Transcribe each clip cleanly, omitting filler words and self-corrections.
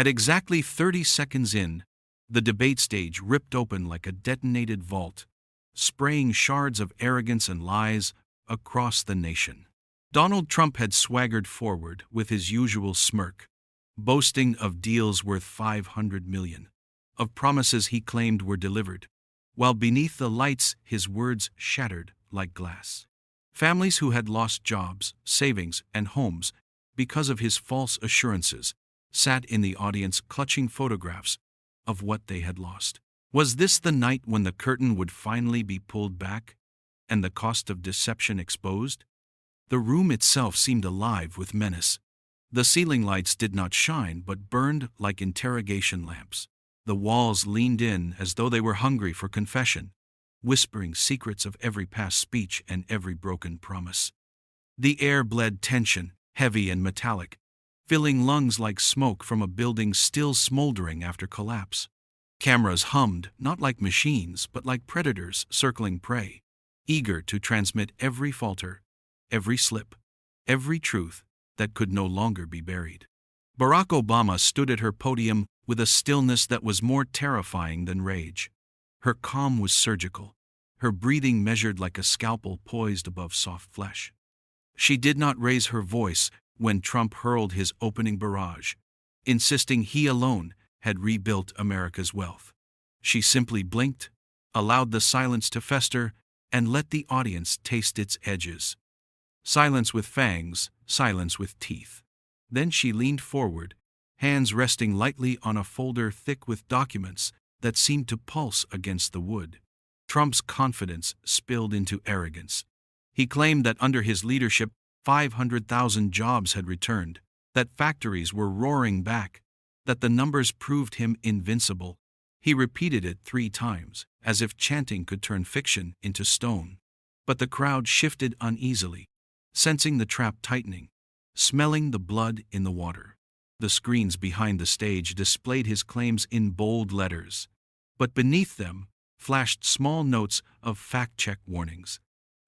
At exactly 30 seconds in, the debate stage ripped open like a detonated vault, spraying shards of arrogance and lies across the nation. Donald Trump had swaggered forward with his usual smirk, boasting of deals worth $500 million, of promises he claimed were delivered, while beneath the lights his words shattered like glass. Families who had lost jobs, savings, and homes because of his false assurances sat in the audience clutching photographs of what they had lost. Was this the night when the curtain would finally be pulled back and the cost of deception exposed? The room itself seemed alive with menace. The ceiling lights did not shine but burned like interrogation lamps. The walls leaned in as though they were hungry for confession, whispering secrets of every past speech and every broken promise. The air bled tension, heavy and metallic, filling lungs like smoke from a building still smoldering after collapse. Cameras hummed, not like machines, but like predators circling prey, eager to transmit every falter, every slip, every truth that could no longer be buried. Barack Obama stood at her podium with a stillness that was more terrifying than rage. Her calm was surgical, her breathing measured like a scalpel poised above soft flesh. She did not raise her voice when Trump hurled his opening barrage, insisting he alone had rebuilt America's wealth. She simply blinked, allowed the silence to fester, and let the audience taste its edges. Silence with fangs, silence with teeth. Then she leaned forward, hands resting lightly on a folder thick with documents that seemed to pulse against the wood. Trump's confidence spilled into arrogance. He claimed that under his leadership, 500,000 jobs had returned, that factories were roaring back, that the numbers proved him invincible. He repeated it 3 times, as if chanting could turn fiction into stone. But the crowd shifted uneasily, sensing the trap tightening, smelling the blood in the water. The screens behind the stage displayed his claims in bold letters, but beneath them flashed small notes of fact-check warnings,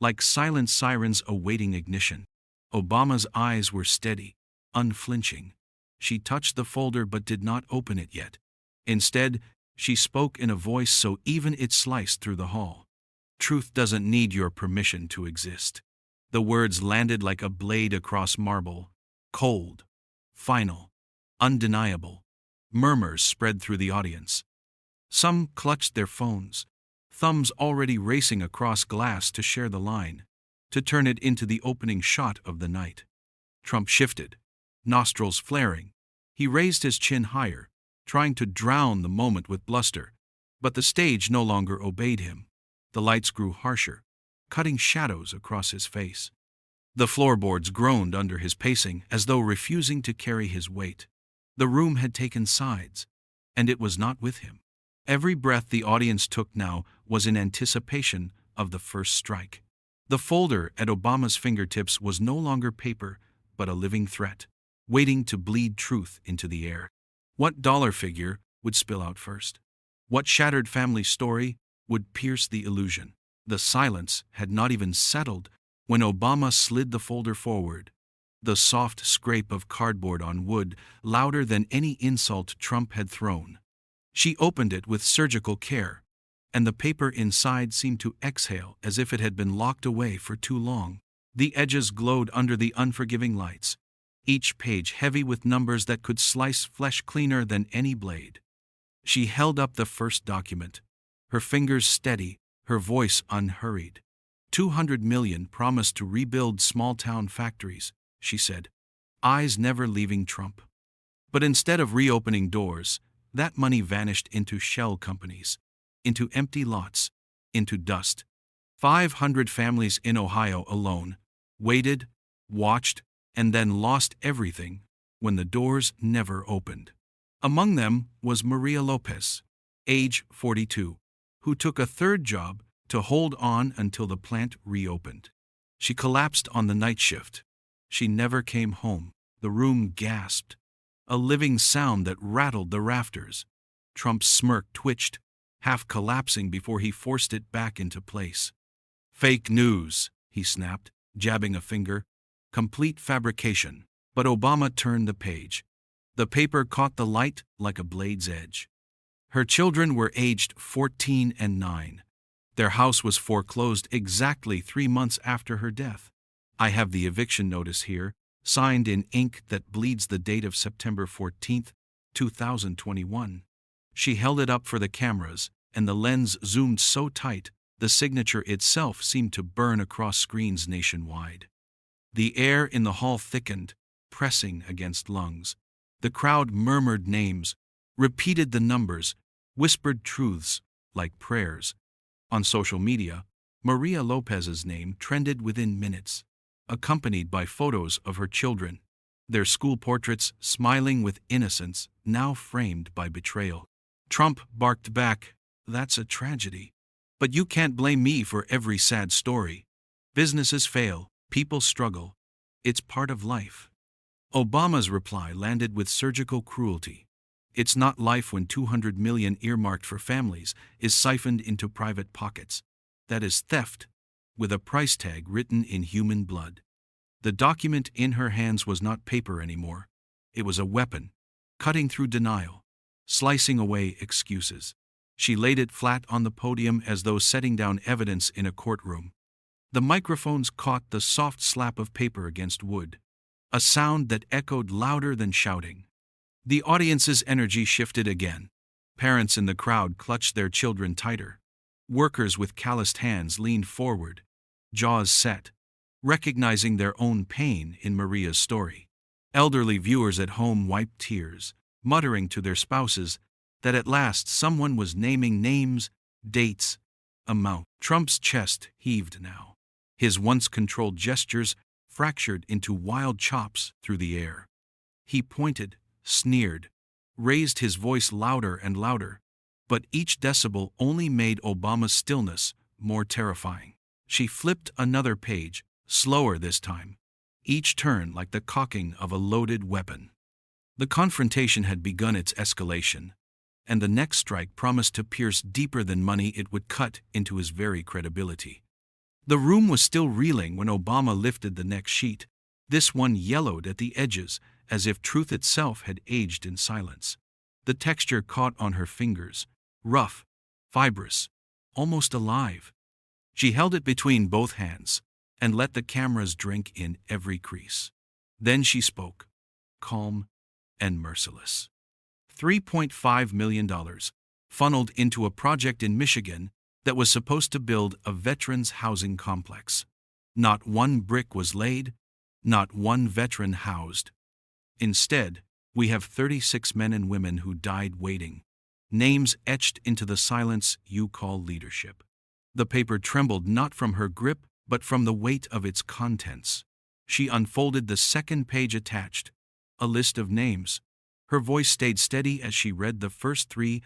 like silent sirens awaiting ignition. Obama's eyes were steady, unflinching. She touched the folder but did not open it yet. Instead, she spoke in a voice so even it sliced through the hall. Truth doesn't need your permission to exist. The words landed like a blade across marble, cold, final, undeniable. Murmurs spread through the audience. Some clutched their phones, thumbs already racing across glass to share the line, to turn it into the opening shot of the night. Trump shifted, nostrils flaring. He raised his chin higher, trying to drown the moment with bluster, but the stage no longer obeyed him. The lights grew harsher, cutting shadows across his face. The floorboards groaned under his pacing as though refusing to carry his weight. The room had taken sides, and it was not with him. Every breath the audience took now was in anticipation of the first strike. The folder at Obama's fingertips was no longer paper, but a living threat, waiting to bleed truth into the air. What dollar figure would spill out first? What shattered family story would pierce the illusion? The silence had not even settled when Obama slid the folder forward, the soft scrape of cardboard on wood louder than any insult Trump had thrown. She opened it with surgical care, and the paper inside seemed to exhale as if it had been locked away for too long. The edges glowed under the unforgiving lights, each page heavy with numbers that could slice flesh cleaner than any blade. She held up the first document, her fingers steady, her voice unhurried. 200 million promised to rebuild small-town factories, she said, eyes never leaving Trump. But instead of reopening doors, that money vanished into shell companies, into empty lots, into dust. 500 families in Ohio alone waited, watched, and then lost everything when the doors never opened. Among them was Maria Lopez, age 42, who took a third job to hold on until the plant reopened. She collapsed on the night shift. She never came home. The room gasped, a living sound that rattled the rafters. Trump's smirk twitched, half collapsing before he forced it back into place. "Fake news," he snapped, jabbing a finger. "Complete fabrication." But Obama turned the page. The paper caught the light like a blade's edge. Her children were aged 14 and 9. Their house was foreclosed exactly 3 months after her death. I have the eviction notice here, signed in ink that bleeds the date of September 14, 2021. She held it up for the cameras, and the lens zoomed so tight, the signature itself seemed to burn across screens nationwide. The air in the hall thickened, pressing against lungs. The crowd murmured names, repeated the numbers, whispered truths like prayers. On social media, Maria Lopez's name trended within minutes, accompanied by photos of her children, their school portraits smiling with innocence, now framed by betrayal. Trump barked back, "That's a tragedy. But you can't blame me for every sad story. Businesses fail, people struggle. It's part of life." Obama's reply landed with surgical cruelty. It's not life when $200 million earmarked for families is siphoned into private pockets. That is theft, with a price tag written in human blood. The document in her hands was not paper anymore. It was a weapon, cutting through denial, slicing away excuses. She laid it flat on the podium as though setting down evidence in a courtroom. The microphones caught the soft slap of paper against wood, a sound that echoed louder than shouting. The audience's energy shifted again. Parents in the crowd clutched their children tighter. Workers with calloused hands leaned forward, jaws set, recognizing their own pain in Maria's story. Elderly viewers at home wiped tears, muttering to their spouses that at last someone was naming names, dates, amount. Trump's chest heaved now. His once controlled gestures fractured into wild chops through the air. He pointed, sneered, raised his voice louder and louder, but each decibel only made Obama's stillness more terrifying. She flipped another page, slower this time, each turn like the cocking of a loaded weapon. The confrontation had begun its escalation, and the next strike promised to pierce deeper than money it would cut into his very credibility. The room was still reeling when Obama lifted the next sheet. This one yellowed at the edges, as if truth itself had aged in silence. The texture caught on her fingers, rough, fibrous, almost alive. She held it between both hands, and let the cameras drink in every crease. Then she spoke, calm and merciless. $3.5 million, funneled into a project in Michigan that was supposed to build a veterans' housing complex. Not one brick was laid, not one veteran housed. Instead, we have 36 men and women who died waiting, names etched into the silence you call leadership. The paper trembled not from her grip, but from the weight of its contents. She unfolded the second page attached, a list of names. Her voice stayed steady as she read the first three: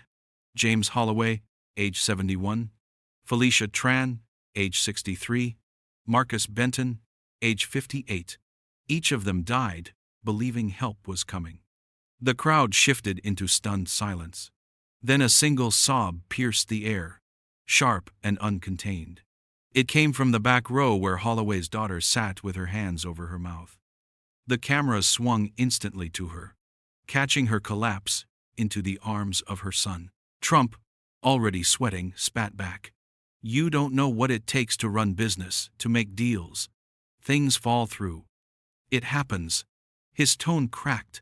James Holloway, age 71, Felicia Tran, age 63, Marcus Benton, age 58. Each of them died, believing help was coming. The crowd shifted into stunned silence. Then a single sob pierced the air, sharp and uncontained. It came from the back row where Holloway's daughter sat with her hands over her mouth. The cameras swung instantly to her, catching her collapse into the arms of her son. Trump, already sweating, spat back. "You don't know what it takes to run business, to make deals. Things fall through. It happens." His tone cracked,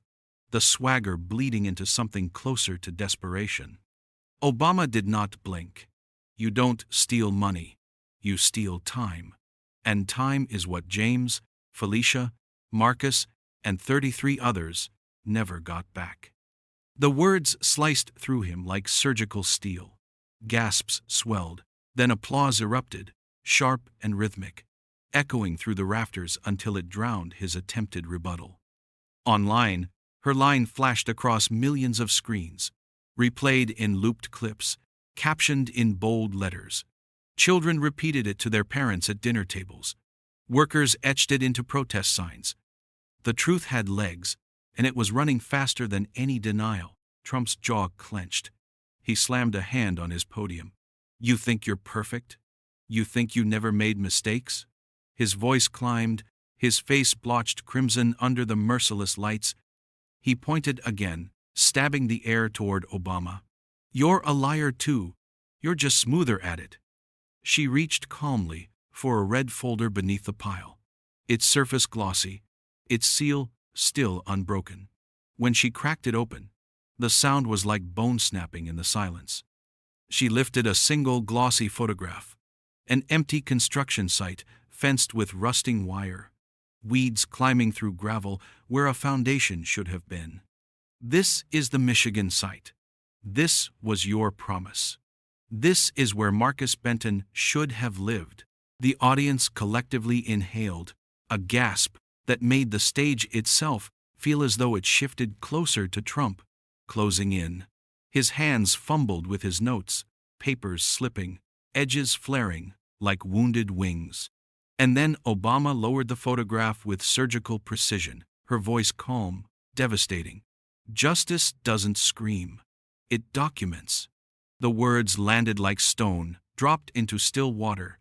the swagger bleeding into something closer to desperation. Obama did not blink. "You don't steal money. You steal time. And time is what James, Felicia, Marcus, and 33 others never got back." The words sliced through him like surgical steel. Gasps swelled, then applause erupted, sharp and rhythmic, echoing through the rafters until it drowned his attempted rebuttal. Online, her line flashed across millions of screens, replayed in looped clips, captioned in bold letters. Children repeated it to their parents at dinner tables. Workers etched it into protest signs. The truth had legs, and it was running faster than any denial. Trump's jaw clenched. He slammed a hand on his podium. "You think you're perfect? You think you never made mistakes?" His voice climbed, his face blotched crimson under the merciless lights. He pointed again, stabbing the air toward Obama. "You're a liar too. You're just smoother at it." She reached calmly for a red folder beneath the pile, its surface glossy, its seal still unbroken. When she cracked it open, the sound was like bone snapping in the silence. She lifted a single glossy photograph, an empty construction site fenced with rusting wire, weeds climbing through gravel where a foundation should have been. "This is the Michigan site. This was your promise. This is where Marcus Benton should have lived." The audience collectively inhaled, a gasp that made the stage itself feel as though it shifted closer to Trump, closing in. His hands fumbled with his notes, papers slipping, edges flaring like wounded wings. And then Obama lowered the photograph with surgical precision, her voice calm, devastating. "Justice doesn't scream. It documents." The words landed like stone, dropped into still water,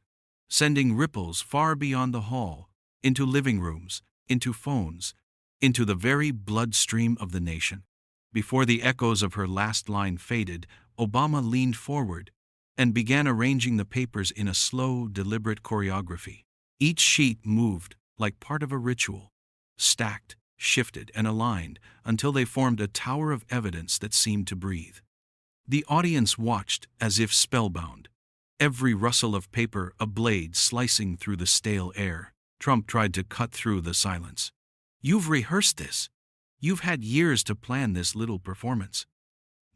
sending ripples far beyond the hall, into living rooms, into phones, into the very bloodstream of the nation. Before the echoes of her last line faded, Obama leaned forward and began arranging the papers in a slow, deliberate choreography. Each sheet moved like part of a ritual, stacked, shifted, and aligned until they formed a tower of evidence that seemed to breathe. The audience watched as if spellbound, every rustle of paper a blade slicing through the stale air. Trump tried to cut through the silence. "You've rehearsed this. You've had years to plan this little performance.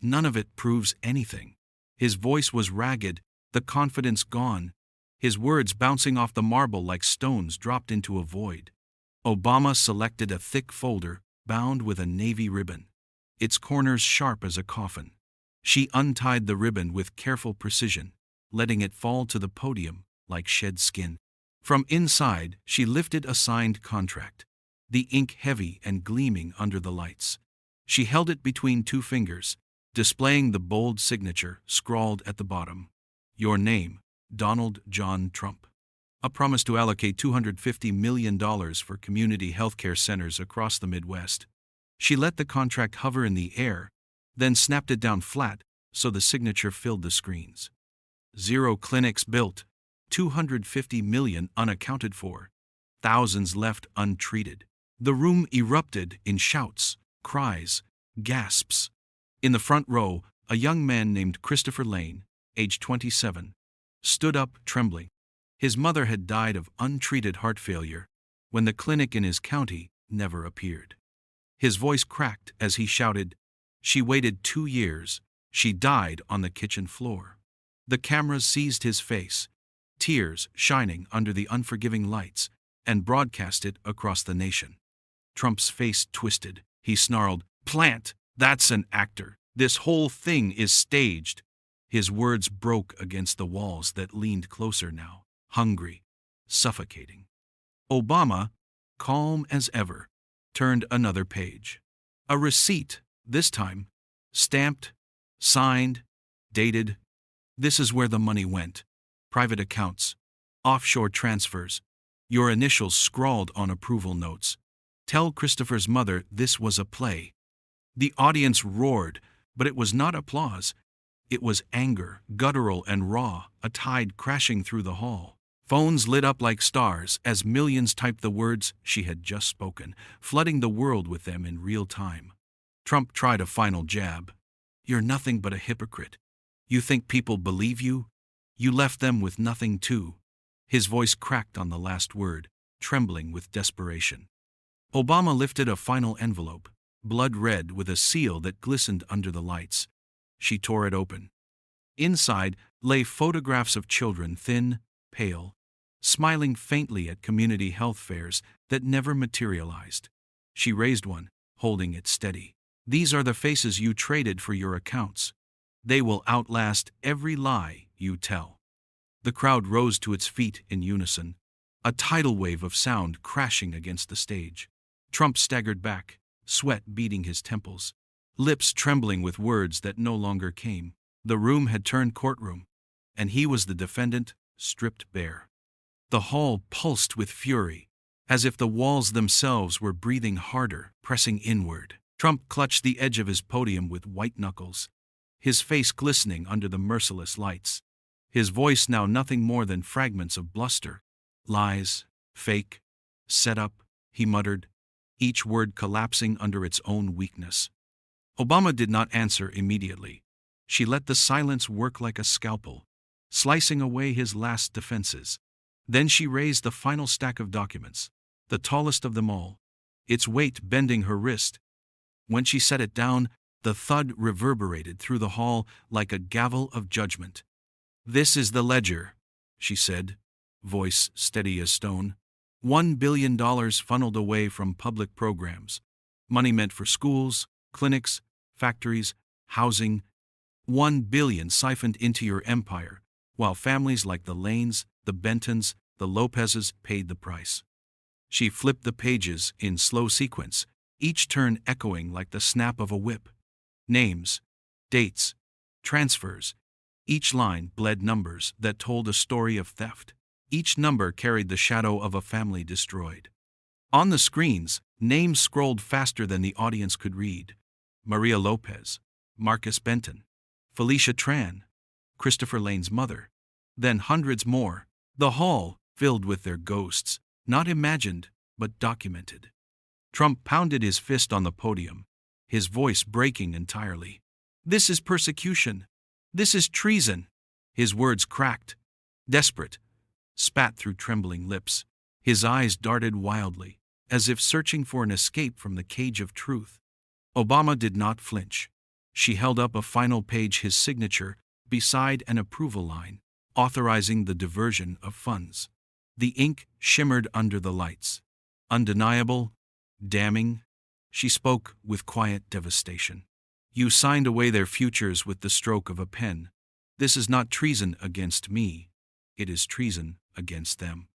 None of it proves anything." His voice was ragged, the confidence gone, his words bouncing off the marble like stones dropped into a void. Obama selected a thick folder bound with a navy ribbon, its corners sharp as a coffin. She untied the ribbon with careful precision, letting it fall to the podium like shed skin. From inside, she lifted a signed contract, the ink heavy and gleaming under the lights. She held it between two fingers, displaying the bold signature scrawled at the bottom. "Your name, Donald John Trump." A promise to allocate $250 million for community healthcare centers across the Midwest. She let the contract hover in the air, then snapped it down flat so the signature filled the screens. 0 clinics built, 250 million unaccounted for, thousands left untreated. The room erupted in shouts, cries, gasps. In the front row, a young man named Christopher Lane, age 27, stood up trembling. His mother had died of untreated heart failure when the clinic in his county never appeared. His voice cracked as he shouted, "She waited 2 years. She died on the kitchen floor." The cameras seized his face, tears shining under the unforgiving lights, and broadcast it across the nation. Trump's face twisted. He snarled, "Plant! That's an actor. This whole thing is staged." His words broke against the walls that leaned closer now, hungry, suffocating. Obama, calm as ever, turned another page. A receipt, this time, stamped, signed, dated. "This is where the money went. Private accounts, offshore transfers, your initials scrawled on approval notes. Tell Christopher's mother this was a play." The audience roared, but it was not applause. It was anger, guttural and raw, a tide crashing through the hall. Phones lit up like stars as millions typed the words she had just spoken, flooding the world with them in real time. Trump tried a final jab. "You're nothing but a hypocrite. You think people believe you? You left them with nothing too." His voice cracked on the last word, trembling with desperation. Obama lifted a final envelope, blood red with a seal that glistened under the lights. She tore it open. Inside lay photographs of children, thin, pale, smiling faintly at community health fairs that never materialized. She raised one, holding it steady. "These are the faces you traded for your accounts. They will outlast every lie you tell." The crowd rose to its feet in unison, a tidal wave of sound crashing against the stage. Trump staggered back, sweat beading his temples, lips trembling with words that no longer came. The room had turned courtroom, and he was the defendant, stripped bare. The hall pulsed with fury, as if the walls themselves were breathing harder, pressing inward. Trump clutched the edge of his podium with white knuckles, his face glistening under the merciless lights. His voice now nothing more than fragments of bluster. Lies, fake, set up, he muttered, each word collapsing under its own weakness. Obama did not answer immediately. She let the silence work like a scalpel, slicing away his last defenses. Then she raised the final stack of documents, the tallest of them all, its weight bending her wrist. When she set it down, the thud reverberated through the hall like a gavel of judgment. "This is the ledger," she said, voice steady as stone. $1 billion funneled away from public programs. Money meant for schools, clinics, factories, housing. $1 billion siphoned into your empire, while families like the Lanes, the Bentons, the Lopezes paid the price. She flipped the pages in slow sequence, each turn echoing like the snap of a whip. Names, dates, transfers. Each line bled numbers that told a story of theft. Each number carried the shadow of a family destroyed. On the screens, names scrolled faster than the audience could read. Maria Lopez, Marcus Benton, Felicia Tran, Christopher Lane's mother. Then hundreds more. The hall filled with their ghosts, not imagined, but documented. Trump pounded his fist on the podium, his voice breaking entirely. "This is persecution. This is treason." His words cracked, desperate, spat through trembling lips. His eyes darted wildly, as if searching for an escape from the cage of truth. Obama did not flinch. She held up a final page, his signature, beside an approval line, authorizing the diversion of funds. The ink shimmered under the lights. Undeniable, damning. She spoke with quiet devastation. "You signed away their futures with the stroke of a pen. This is not treason against me. It is treason against them."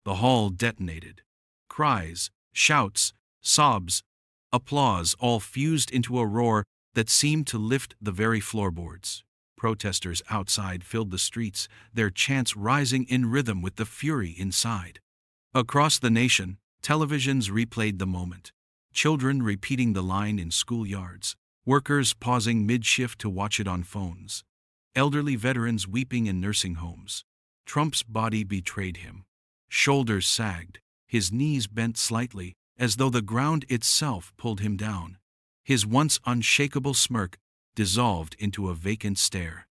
The hall detonated. Cries, shouts, sobs, applause all fused into a roar that seemed to lift the very floorboards. Protesters outside filled the streets, their chants rising in rhythm with the fury inside. Across the nation, televisions replayed the moment. Children repeating the line in schoolyards, workers pausing mid-shift to watch it on phones, elderly veterans weeping in nursing homes. Trump's body betrayed him. Shoulders sagged, his knees bent slightly, as though the ground itself pulled him down. His once unshakable smirk dissolved into a vacant stare.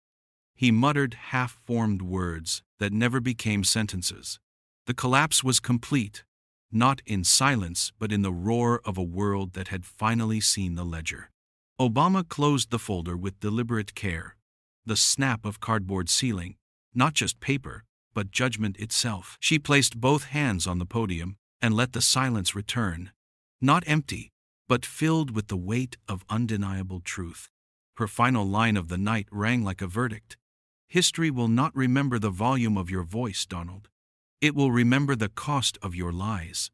He muttered half-formed words that never became sentences. The collapse was complete, not in silence but in the roar of a world that had finally seen the ledger. Obama closed the folder with deliberate care. The snap of cardboard sealing, not just paper, but judgment itself. She placed both hands on the podium and let the silence return, not empty, but filled with the weight of undeniable truth. Her final line of the night rang like a verdict. "History will not remember the volume of your voice, Donald. It will remember the cost of your lies."